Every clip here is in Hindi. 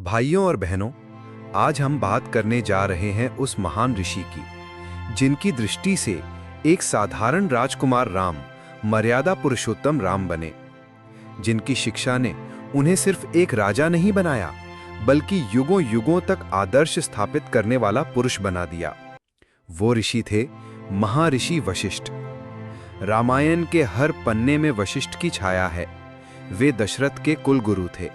भाइयों और बहनों, आज हम बात करने जा रहे हैं उस महान ऋषि की, जिनकी दृष्टि से एक साधारण राजकुमार राम मर्यादा पुरुषोत्तम राम बने, जिनकी शिक्षा ने उन्हें सिर्फ एक राजा नहीं बनाया, बल्कि युगों युगों तक आदर्श स्थापित करने वाला पुरुष बना दिया। वो ऋषि थे महर्षि वशिष्ठ। रामायण के हर पन्ने में वशिष्ठ की छाया है। वे दशरथ के कुल गुरु थे।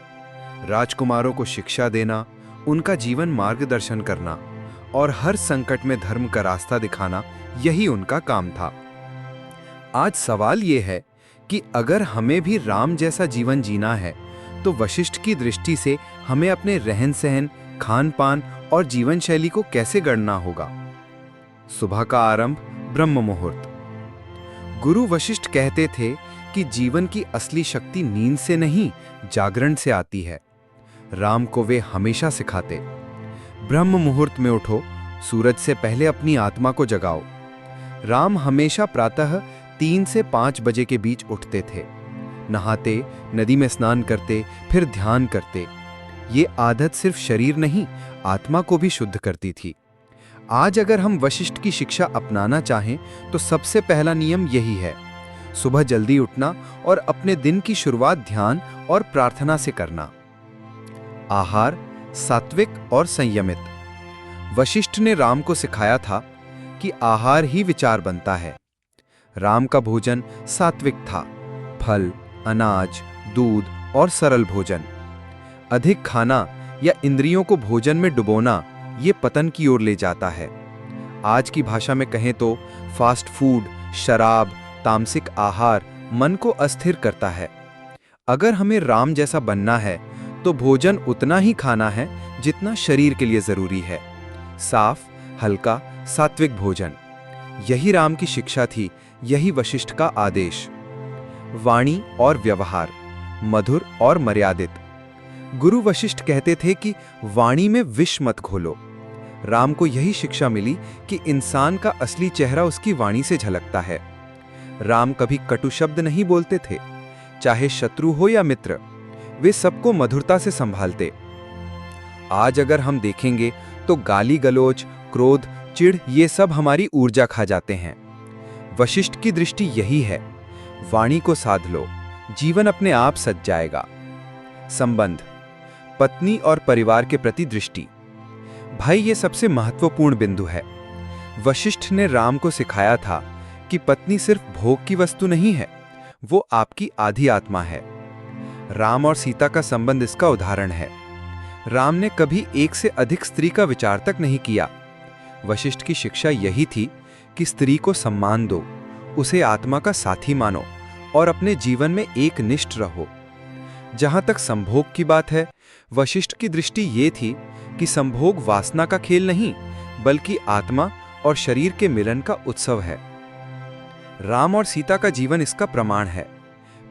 राजकुमारों को शिक्षा देना, उनका जीवन मार्गदर्शन करना और हर संकट में धर्म का रास्ता दिखाना, यही उनका काम था। आज सवाल यह है कि अगर हमें भी राम जैसा जीवन जीना है, तो वशिष्ठ की दृष्टि से हमें अपने रहन सहन, खान पान और जीवन शैली को कैसे गढ़ना होगा। सुबह का आरंभ, ब्रह्म मुहूर्त। गुरु वशिष्ठ कहते थे कि जीवन की असली शक्ति नींद से नहीं, जागरण से आती है। राम को वे हमेशा सिखाते, ब्रह्म मुहूर्त में उठो, सूरज से पहले अपनी आत्मा को जगाओ। राम हमेशा प्रातः 3 से 5 बजे के बीच उठते थे, नहाते, नदी में स्नान करते, फिर ध्यान करते। ये आदत सिर्फ शरीर नहीं, आत्मा को भी शुद्ध करती थी। आज अगर हम वशिष्ठ की शिक्षा अपनाना चाहें, तो सबसे पहला नियम यही है, सुबह जल्दी उठना और अपने दिन की शुरुआत ध्यान और प्रार्थना से करना। आहार सात्विक और संयमित। वशिष्ठ ने राम को सिखाया था कि आहार ही विचार बनता है। राम का भोजन सात्विक था, फल, अनाज, दूध और सरल भोजन। अधिक खाना या इंद्रियों को भोजन में डुबोना, ये पतन की ओर ले जाता है। आज की भाषा में कहें तो फास्ट फूड, शराब, तामसिक आहार मन को अस्थिर करता है। अगर हमें राम जैसा बनना है, तो भोजन उतना ही खाना है जितना शरीर के लिए जरूरी है। साफ, हल्का, सात्विक भोजन, यही राम की शिक्षा थी, यही वशिष्ठ का आदेश। वाणी और व्यवहार, मधुर और मर्यादित। गुरु वशिष्ठ कहते थे कि वाणी में विष मत घोलो। राम को यही शिक्षा मिली कि इंसान का असली चेहरा उसकी वाणी से झलकता है। राम कभी कटु शब्द नहीं बोलते थे, चाहे शत्रु हो या मित्र, वे सबको मधुरता से संभालते। आज अगर हम देखेंगे तो गाली गलौज, क्रोध, चिढ़, ये सब हमारी ऊर्जा खा जाते हैं। वशिष्ठ की दृष्टि यही है, वाणी को साध लो, जीवन अपने आप सज जाएगा। संबंध, पत्नी और परिवार के प्रति दृष्टि। भाई, ये सबसे महत्वपूर्ण बिंदु है। वशिष्ठ ने राम को सिखाया था कि पत्नी सिर्फ भोग की वस्तु नहीं है, वो आपकी आधी आत्मा है। राम और सीता का संबंध इसका उदाहरण है। राम ने कभी एक से अधिक स्त्री का विचार तक नहीं किया। वशिष्ठ की शिक्षा यही थी कि स्त्री को सम्मान दो, उसे आत्मा का साथी मानो और अपने जीवन में एक निष्ठ रहो। जहां तक संभोग की बात है, वशिष्ठ की दृष्टि ये थी कि संभोग वासना का खेल नहीं, बल्कि आत्मा और शरीर के मिलन का उत्सव है। राम और सीता का जीवन इसका प्रमाण है।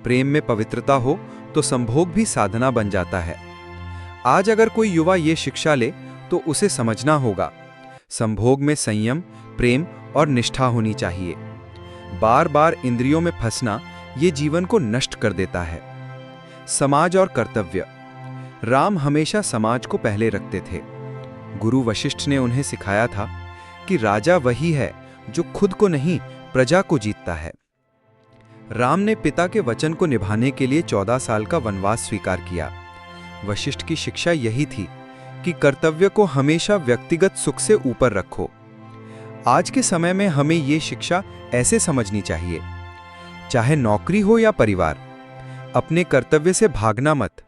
प्रेम में पवित्रता हो तो संभोग भी साधना बन जाता है। आज अगर कोई युवा ये शिक्षा ले, तो उसे समझना होगा, संभोग में संयम, प्रेम और निष्ठा होनी चाहिए। बार बार इंद्रियों में फंसना ये जीवन को नष्ट कर देता है। समाज और कर्तव्य। राम हमेशा समाज को पहले रखते थे। गुरु वशिष्ठ ने उन्हें सिखाया था कि राजा वही है जो खुद को नहीं, प्रजा को जीतता है। राम ने पिता के वचन को निभाने के लिए 14 साल का वनवास स्वीकार किया। वशिष्ठ की शिक्षा यही थी कि कर्तव्य को हमेशा व्यक्तिगत सुख से ऊपर रखो। आज के समय में हमें ये शिक्षा ऐसे समझनी चाहिए, चाहे नौकरी हो या परिवार, अपने कर्तव्य से भागना मत।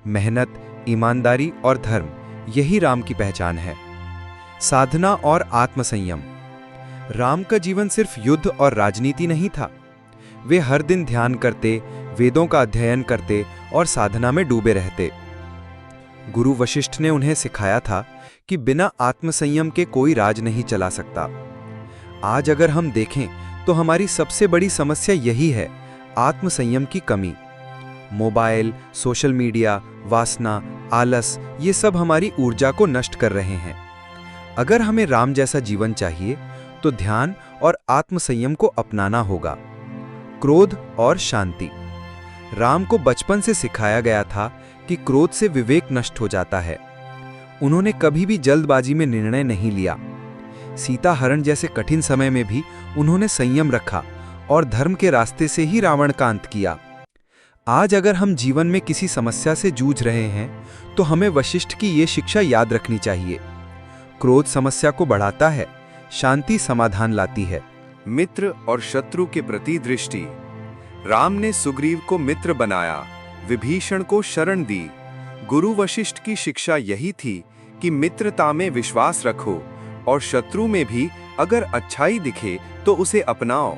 मेहनत, ईमानदारी और धर्म, यही राम की पहचान है। साधना और आत्मसंयम। राम का जीवन सिर्फ युद्ध और राजनीति नहीं था। वे हर दिन ध्यान करते, वेदों का अध्ययन करते और साधना में डूबे रहते। गुरु वशिष्ठ ने उन्हें सिखाया था कि बिना आत्मसंयम के कोई राज नहीं चला सकता। आज अगर हम देखें तो हमारी सबसे बड़ी समस्या यही है, आत्मसंयम की कमी। मोबाइल, सोशल मीडिया, वासना, आलस, ये सब हमारी ऊर्जा को नष्ट कर रहे हैं। अगर हमें राम जैसा जीवन चाहिए, तो ध्यान और आत्मसंयम को अपनाना होगा। क्रोध और शांति। राम को बचपन से सिखाया गया था कि क्रोध से विवेक नष्ट हो जाता है, उन्होंने कभी भी जल्दबाजी में निर्णय नहीं लिया। सीता हरण जैसे कठिन समय में भी उन्होंने संयम रखा और धर्म के रास्ते से ही रावण का अंत किया। आज अगर हम जीवन में किसी समस्या से जूझ रहे हैं तो हमें वशिष्ठ की ये शिक्षा याद रखनी चाहिए। क्रोध समस्या को बढ़ाता है, शांति समाधान लाती है। मित्र और शत्रु के प्रति दृष्टि। राम ने सुग्रीव को मित्र बनाया, विभीषण को शरण दी। गुरु वशिष्ठ की शिक्षा यही थी कि मित्रता में विश्वास रखो और शत्रु में भी अगर अच्छाई दिखे तो उसे अपनाओ।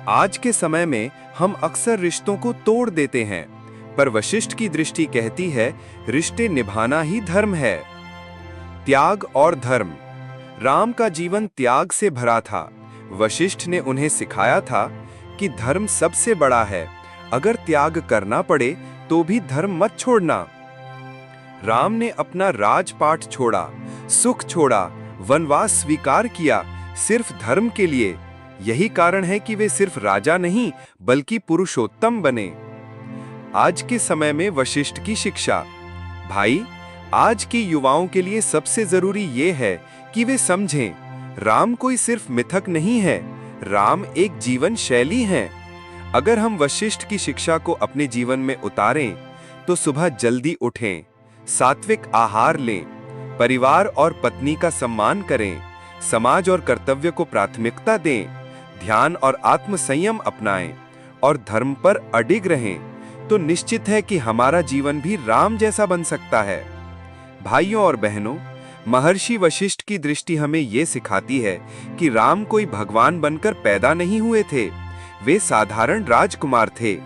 आज के समय में हम अक्सर रिश्तों को तोड़ देते हैं, पर वशिष्ठ की दृष्टि कहती है रिश्ते निभाना ही धर्म है। त्याग और धर्म। राम का जीवन त्याग से भरा था। वशिष्ठ ने उन्हें सिखाया था कि धर्म सबसे बड़ा है, अगर त्याग करना पड़े तो भी धर्म मत छोड़ना। राम ने अपना राजपाट छोड़ा, सुख छोड़ा, वनवास स्वीकार किया, सिर्फ धर्म के लिए। यही कारण है कि वे सिर्फ राजा नहीं बल्कि पुरुषोत्तम बने। आज के समय में वशिष्ठ की शिक्षा। भाई, आज के युवाओं के लिए सबसे जरूरी ये है कि वे समझें, राम कोई सिर्फ मिथक नहीं है, राम एक जीवन शैली है। अगर हम वशिष्ठ की शिक्षा को अपने जीवन में उतारें तो सुबह जल्दी उठें, सात्विक आहार लें, परिवार और पत्नी का सम्मान करें, समाज और कर्तव्य को प्राथमिकता दें, ध्यान और आत्म संयम अपनाएं और धर्म पर अडिग रहें, तो निश्चित है कि हमारा जीवन भी राम जैसा बन सकता है। भाइयों और बहनों, महर्षि वशिष्ठ की दृष्टि हमें ये सिखाती है कि राम कोई भगवान बनकर पैदा नहीं हुए थे, वे साधारण राजकुमार थे,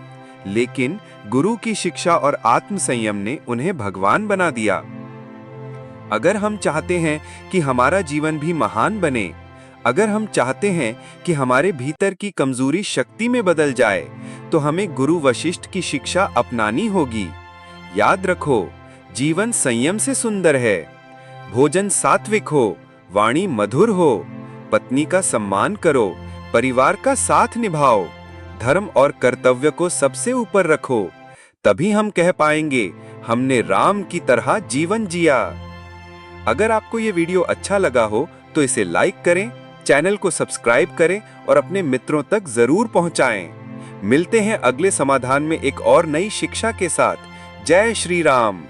लेकिन गुरु की शिक्षा और आत्म संयम ने उन्हें भगवान बना दिया। अगर हम चाहते हैं कि हमारा जीवन भी महान बने, अगर हम चाहते हैं कि हमारे भीतर की कमजोरी शक्ति में बदल जाए, तो हमें गुरु वशिष्ठ की शिक्षा अपनानी होगी। याद रखो, जीवन संयम से सुंदर है। भोजन सात्विक हो, वाणी मधुर हो, पत्नी का सम्मान करो, परिवार का साथ निभाओ, धर्म और कर्तव्य को सबसे ऊपर रखो। तभी हम कह पाएंगे हमने राम की तरह जीवन जिया। अगर आपको ये वीडियो अच्छा लगा हो तो इसे लाइक करें, चैनल को सब्सक्राइब करें और अपने मित्रों तक जरूर पहुंचाएं। मिलते हैं अगले समाधान में एक और नई शिक्षा के साथ। जय श्री राम।